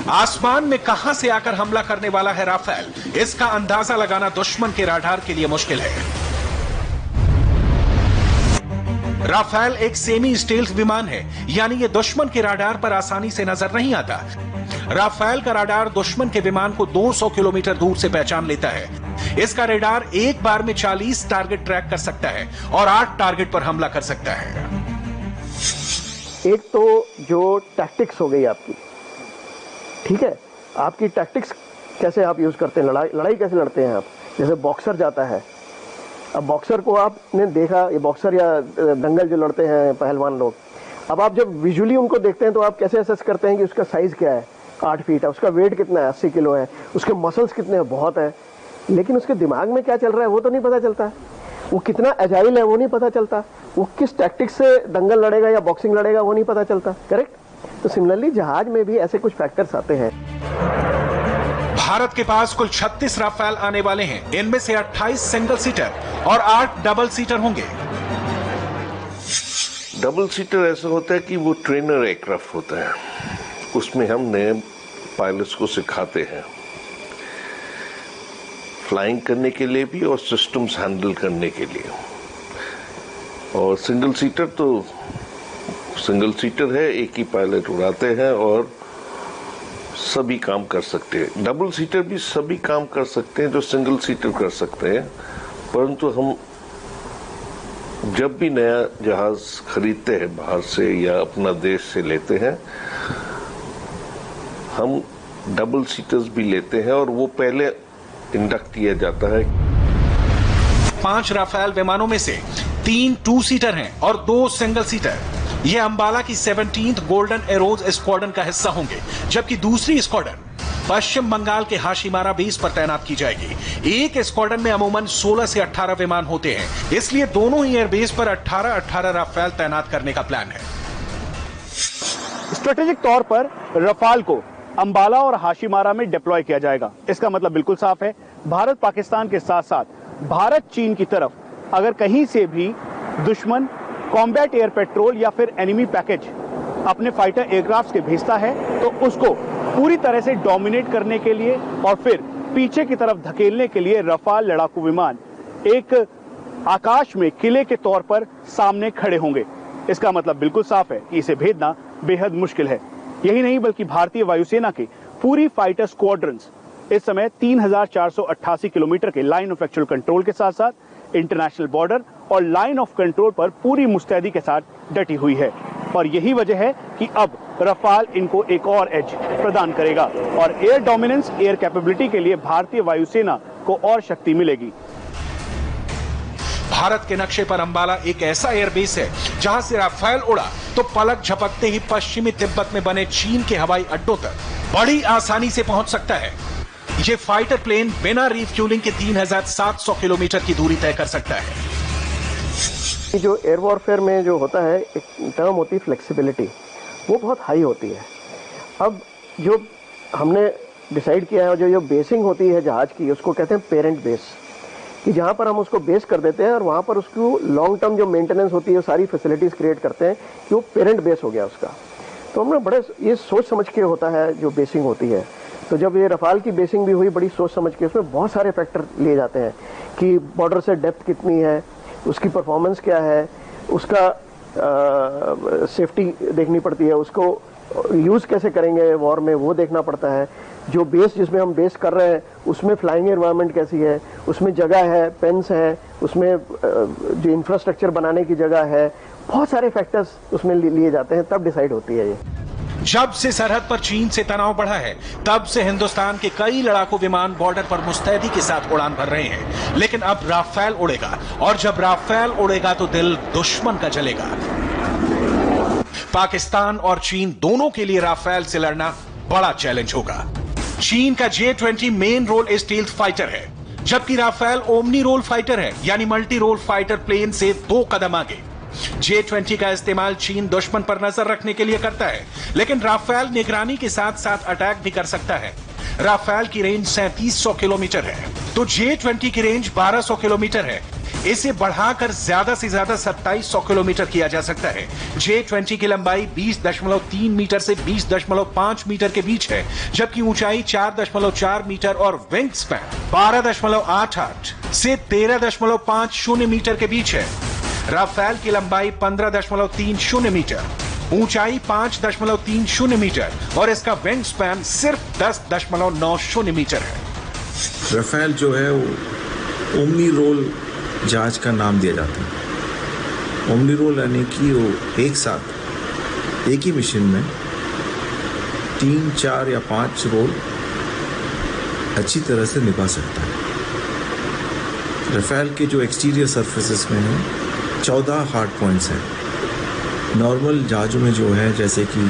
आसमान में कहां से आकर हमला करने वाला है राफेल, इसका अंदाजा लगाना दुश्मन के राडार के लिए मुश्किल है। राफेल एक सेमी स्टेल्थ विमान है, यानी ये दुश्मन के राडार पर आसानी से नजर नहीं आता। राफेल का राडार दुश्मन के विमान को 200 किलोमीटर दूर से पहचान लेता है। इसका राडार एक बार में 40 टारगेट ट्रैक कर सकता है और 8 टारगेट पर हमला कर सकता है। एक तो जो टैक्टिक्स हो गई आपकी, ठीक है, आपकी टैक्टिक्स कैसे आप यूज करते हैं, लड़ाई कैसे लड़ते हैं आप। जैसे बॉक्सर जाता है, अब बॉक्सर को आपने देखा, ये बॉक्सर या दंगल जो लड़ते हैं पहलवान लोग, अब आप जब विजुअली उनको देखते हैं तो आप कैसे असेस करते हैं कि उसका साइज क्या है, 8 फीट है, उसका वेट कितना है, 80 किलो है, उसके मसल्स कितने हैं, बहुत है, लेकिन उसके दिमाग में क्या चल रहा है वो तो नहीं पता चलता, वो कितना एजाइल है वो नहीं पता चलता, वो किस टैक्टिक्स से दंगल लड़ेगा या बॉक्सिंग लड़ेगा वो नहीं पता चलता। करेक्ट। तो सिमिलरली जहाज में भी ऐसे कुछ फैक्टर्स आते हैं। भारत के पास कुल 36 राफेल आने वाले हैं। इनमें से 28 सिंगल सीटर और 8 डबल सीटर होंगे। डबल सीटर ऐसा होता है कि वो ट्रेनर एयरक्राफ्ट होता है, उसमें हम नए पायलट्स को सिखाते हैं फ्लाइंग करने के लिए भी और सिस्टम्स हैंडल करने के लिए। और सिंगल सीटर तो सिंगल सीटर है, एक ही पायलट उड़ाते हैं और सभी काम कर सकते हैं। डबल सीटर भी सभी काम कर सकते हैं जो सिंगल सीटर कर सकते हैं, परंतु हम जब भी नया जहाज खरीदते हैं बाहर से या अपना देश से लेते हैं, हम डबल सीटर्स भी लेते हैं और वो पहले इंडक्ट किया जाता है। 5 राफेल विमानों में से 3 2 सीटर हैं और 2 सिंगल सीटर। ये अंबाला की 17th गोल्डन एरोज स्क्वाड्रन का हिस्सा होंगे, जबकि दूसरी स्क्वाड्रन पश्चिम बंगाल के हाशीमारा बेस पर तैनात की जाएगी। एक स्क्वाड्रन में अमूमन 16 से 18 विमान होते हैं, इसलिए दोनों ही एयरबेस पर 18 राफेल तैनात करने का प्लान है। स्ट्रेटेजिक तौर पर रफाल को अंबाला और हाशीमारा में डिप्लॉय किया जाएगा। इसका मतलब बिल्कुल साफ है, भारत पाकिस्तान के साथ साथ भारत चीन की तरफ अगर कहीं से भी दुश्मन कॉम्बैट एयर पेट्रोल या फिर एनिमी पैकेज अपने फाइटर एयरक्राफ्ट के भेजता है तो उसको पूरी तरह से डोमिनेट करने के लिए और फिर पीछे की तरफ धकेलने के लिए रफाल लड़ाकू विमान एक आकाश में किले के तौर पर सामने खड़े होंगे। इसका मतलब बिल्कुल साफ है कि इसे भेदना बेहद मुश्किल है। यही नहीं बल्कि भारतीय वायुसेना की पूरी फाइटर स्क्वाड्रन्स इस समय 3488 किलोमीटर के लाइन ऑफ एक्चुअल कंट्रोल के साथ साथ इंटरनेशनल बॉर्डर और लाइन ऑफ कंट्रोल पर पूरी मुस्तैदी के साथ डटी हुई है। और यही वजह है कि अब रफाल इनको एक और एज प्रदान करेगा और एयर डोमिनेंस, एयर कैपेबिलिटी के लिए भारतीय वायुसेना को और शक्ति मिलेगी। भारत के नक्शे पर अंबाला एक ऐसा एयरबेस है जहां से राफेल उड़ा तो पलक झपकते ही पश्चिमी तिब्बत में बने चीन के हवाई अड्डों तक बड़ी आसानी से पहुंच सकता है। ये फाइटर प्लेन बिना रिफ्यूलिंग के 3700 किलोमीटर की दूरी तय कर सकता है। जो एयर वॉरफेयर में जो होता है एक टर्म होती है फ्लेक्सिबिलिटी, वो बहुत हाई होती है। अब जो हमने डिसाइड किया है, जो बेसिंग होती है जहाज की, उसको कहते हैं पेरेंट बेस, कि जहाँ पर हम उसको बेस कर देते हैं और वहाँ पर उसको लॉन्ग टर्म जो मेंटेनेंस होती है, सारी फैसिलिटीज क्रिएट करते हैं कि वो पेरेंट बेस हो गया उसका। तो हमने बड़े ये सोच समझ के होता है जो बेसिंग होती है। तो जब ये रफाल की बेसिंग भी हुई बड़ी सोच समझ के, उसमें बहुत सारे फैक्टर लिए जाते हैं कि बॉर्डर से डेप्थ कितनी है, उसकी परफॉर्मेंस क्या है, उसका सेफ्टी देखनी पड़ती है, उसको यूज़ कैसे करेंगे वॉर में वो देखना पड़ता है। जो बेस जिसमें हम बेस कर रहे हैं उसमें फ्लाइंग एनवायरनमेंट कैसी है, उसमें जगह है, पेन्स है, उसमें जो इंफ्रास्ट्रक्चर बनाने की जगह है, बहुत सारे फैक्टर्स उसमें लिए जाते हैं, तब डिसाइड होती है ये। जब से सरहद पर चीन से तनाव बढ़ा है तब से हिंदुस्तान के कई लड़ाकू विमान बॉर्डर पर मुस्तैदी के साथ उड़ान भर रहे हैं, लेकिन अब राफेल उड़ेगा और जब राफेल उड़ेगा तो दिल दुश्मन का जलेगा। पाकिस्तान और चीन दोनों के लिए राफेल से लड़ना बड़ा चैलेंज होगा। चीन का J-20 main role stealth fighter है, जबकि राफेल ओमनी रोल फाइटर है, यानी मल्टी रोल फाइटर प्लेन से 2 कदम आगे। J-20 का इस्तेमाल चीन दुश्मन पर नजर रखने के लिए करता है, लेकिन राफेल निगरानी के साथ साथ अटैक भी कर सकता है। राफेल की रेंज 3700 किलोमीटर है तो J-20 की रेंज 1200 किलोमीटर है। इसे बढ़ाकर ज्यादा से ज्यादा 2700 किलोमीटर किया जा सकता है। J-20 की लंबाई 20.3 मीटर से 20.5 मीटर के बीच है, जबकि ऊंचाई 4.4 मीटर और विंग स्पैन 12.88 से 13.50 मीटर के बीच है। राफेल की लंबाई 15.30 मीटर, ऊंचाई 5.30 मीटर और इसका विंग स्पैन सिर्फ 10.90 मीटर है। राफेल जो है वो ओमनी रोल जहाज का नाम दिया जाता है। ओमनी रोल यानी कि वो एक साथ एक ही मिशन में 3, 4 या 5 रोल अच्छी तरह से निभा सकता है। राफेल के जो एक्सटीरियर सरफेसेस में हैं 14 हार्ड पॉइंट्स हैं। नॉर्मल जहाज़ों में जो है जैसे कि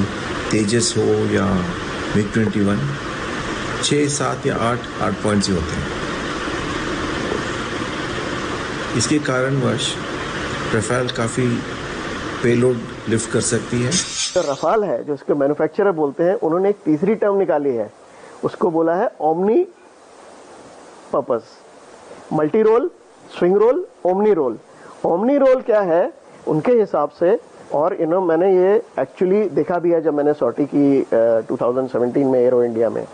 तेजस हो या MiG-21 6, 7 या 8 हार्ड पॉइंट्स ही होते हैं। इसके कारणवश राफेल काफ़ी पेलोड लिफ्ट कर सकती है। जो रफाल है, जो उसके मैन्युफैक्चरर बोलते हैं, उन्होंने एक तीसरी टर्म निकाली है, उसको बोला है omni purpose, multi role, swing role, omni role. Omni role क्या है उनके हिसाब से, और मैंने ये एक्चुअली देखा भी है जब मैंने सॉर्टी की 2017 में एरो इंडिया में।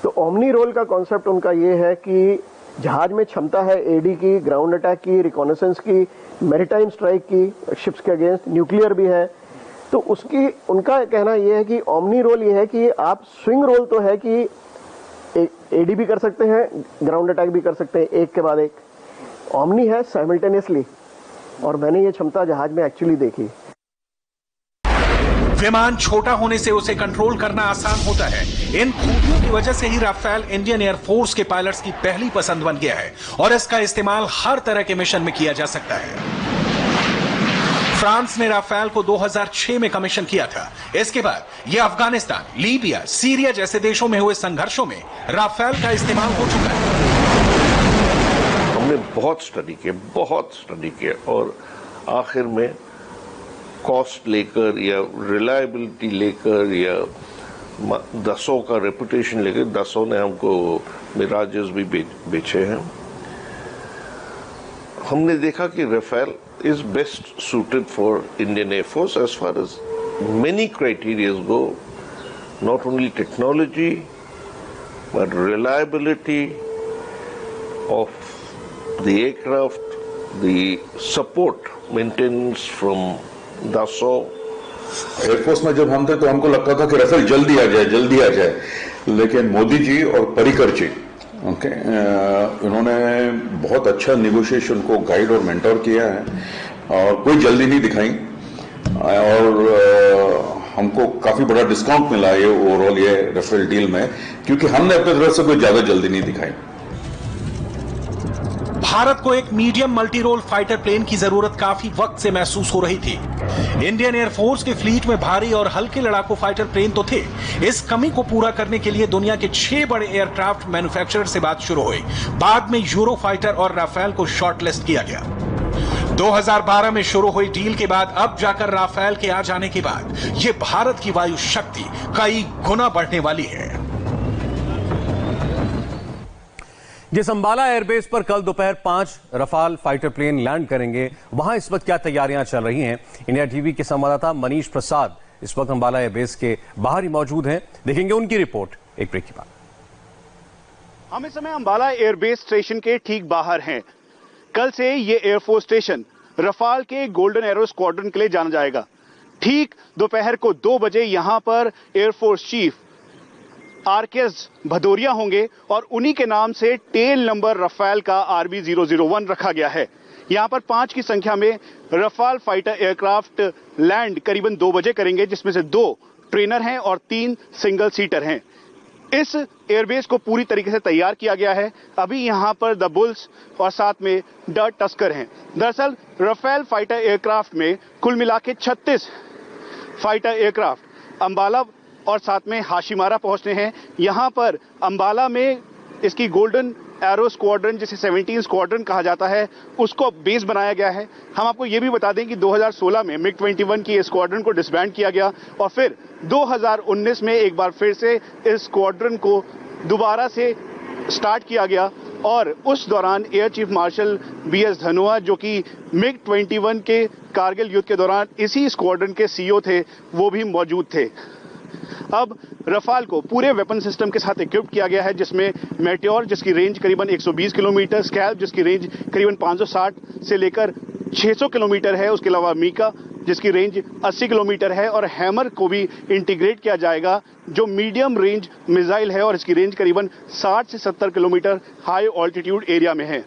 तो ओमनी रोल का कॉन्सेप्ट उनका ये है कि जहाज में क्षमता है एडी की, ग्राउंड अटैक की, रिकॉनेसेंस की, मैरीटाइम स्ट्राइक की, शिप्स के अगेंस्ट, न्यूक्लियर भी है। तो उनका कहना यह है कि ओमनी रोल ये है कि आप स्विंग रोल तो है कि एडी भी कर सकते हैं, ग्राउंड अटैक भी कर सकते हैं एक के बाद एक। ओमनी है साइमल्टेनियसली, और मैंने ये क्षमता जहाज में एक्चुअली देखी। विमान छोटा होने से उसे कंट्रोल करना आसान होता है। इन खूबियों की वजह से ही राफेल इंडियन एयरफोर्स के पायलट्स की पहली पसंद बन गया है और इसका इस्तेमाल हर तरह के मिशन में किया जा सकता है। फ्रांस ने राफेल को 2006 में कमीशन किया था। इसके बाद यह अफगानिस्तान, लीबिया, सीरिया जैसे देशों में हुए संघर्षों में राफेल का इस्तेमाल हो चुका है। हमने बहुत स्टडी किया और आखिर में कॉस्ट लेकर या रिलायबिलिटी लेकर या दसों का रेपुटेशन लेकर, दसों ने हमको मिराजेस भी बेचे हैं। हमने देखा कि Rafale is best suited for Indian Air Force as far as many criteria go, not only technology but reliability of the aircraft, the support, maintenance from Dassault. Air force में जब हम थे तो हमको लगता था कि राफेल जल्दी आ जाए, लेकिन मोदी जी और पर्रिकर जी उन्होंने बहुत अच्छा निगोशिएशन को गाइड और मेंटोर किया है और कोई जल्दी नहीं दिखाई और हमको काफी बड़ा डिस्काउंट मिला ये ओवरऑल ये राफेल डील में, क्योंकि हमने अपने तरफ से कोई ज्यादा जल्दी नहीं दिखाई। भारत को एक medium multi role fighter plane की जरूरत काफी वक्त से महसूस हो रही थी। इंडियन एयरफोर्स के फ्लीट में भारी और हल्के लड़ाकू फाइटर प्लेन तो थे। इस कमी को पूरा करने के लिए दुनिया के 6 बड़े एयरक्राफ्ट मैन्युफैक्चरर से बात शुरू हुई। बाद में यूरो फाइटर और राफेल को शॉर्टलिस्ट किया गया। 2012 में शुरू हुई डील के बाद अब जाकर राफेल के आ जाने के बाद ये भारत की वायु शक्ति कई गुना बढ़ने वाली है। जिस अंबाला एयरबेस पर कल दोपहर 5 रफाल फाइटर प्लेन लैंड करेंगे, वहां इस वक्त क्या तैयारियां चल रही हैं, इंडिया टीवी के संवाददाता मनीष प्रसाद इस वक्त अंबाला एयरबेस के बाहर ही मौजूद हैं। देखेंगे उनकी रिपोर्ट एक ब्रेक के बाद। हम इस समय अंबाला एयरबेस स्टेशन के ठीक बाहर हैं। कल से ये एयरफोर्स स्टेशन रफाल के गोल्डन एरो स्क्वाड्रन के लिए जाना जाएगा। ठीक दोपहर को 2 बजे यहां पर एयरफोर्स चीफ RKS भदौरिया होंगे और उन्हीं के नाम से टेल नंबर रफाल का RB001 रखा गया है। यहां पर 5 की संख्या में रफाल फाइटर एयरक्राफ्ट लैंड करीबन 2 बजे करेंगे, जिसमें से 2 ट्रेनर हैं और 3 सिंगल सीटर हैं। इस एयरबेस को पूरी तरीके से तैयार किया गया है। अभी यहां पर द बुल्स और साथ में द टस्कर हैं। दरअसल रफाल फाइटर एयरक्राफ्ट में कुल मिला के 36 फाइटर एयरक्राफ्ट अंबाला और साथ में हाशिमारा पहुंचने हैं। यहां पर अंबाला में इसकी गोल्डन एरो स्क्वाड्रन, जिसे 17 स्क्वाड्रन कहा जाता है, उसको बेस बनाया गया है। हम आपको यह भी बता दें कि 2016 में MiG-21 की स्क्वाड्रन को डिसबैंड किया गया और फिर 2019 में एक बार फिर से इस स्क्वाड्रन को दोबारा से स्टार्ट किया गया और उस दौरान air chief marshal BS Dhanoa, जो कि MiG-21 के कारगिल युद्ध के दौरान इसी स्क्वाड्रन के CEO थे, वो भी मौजूद थे। अब रफाल को पूरे वेपन सिस्टम के साथ इक्विप किया गया है, जिसमें मेटियोर जिसकी रेंज करीबन 120 किलोमीटर, स्कैल्प जिसकी रेंज करीबन 560 से लेकर 600 किलोमीटर है। उसके अलावा मीका जिसकी रेंज 80 किलोमीटर है और हैमर को भी इंटीग्रेट किया जाएगा जो मीडियम रेंज मिसाइल है और इसकी रेंज करीबन 60 से 70 किलोमीटर हाई ऑल्टीट्यूड एरिया में है।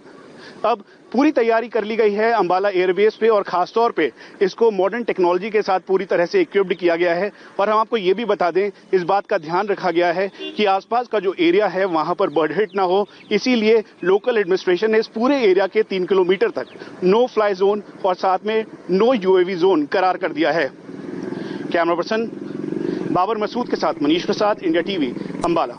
अब पूरी तैयारी कर ली गई है अंबाला एयरबेस पे और खासतौर पे इसको मॉडर्न टेक्नोलॉजी के साथ पूरी तरह से इक्विप्ड किया गया है। और हम आपको ये भी बता दें, इस बात का ध्यान रखा गया है कि आसपास का जो एरिया है वहां पर बर्ड हिट ना हो, इसीलिए लोकल एडमिनिस्ट्रेशन ने इस पूरे एरिया के 3 किलोमीटर तक नो फ्लाई जोन और साथ में नो यूएवी जोन करार कर दिया है। कैमरा पर्सन बाबर मसूद के साथ मनीष प्रसाद, इंडिया टीवी, अंबाला।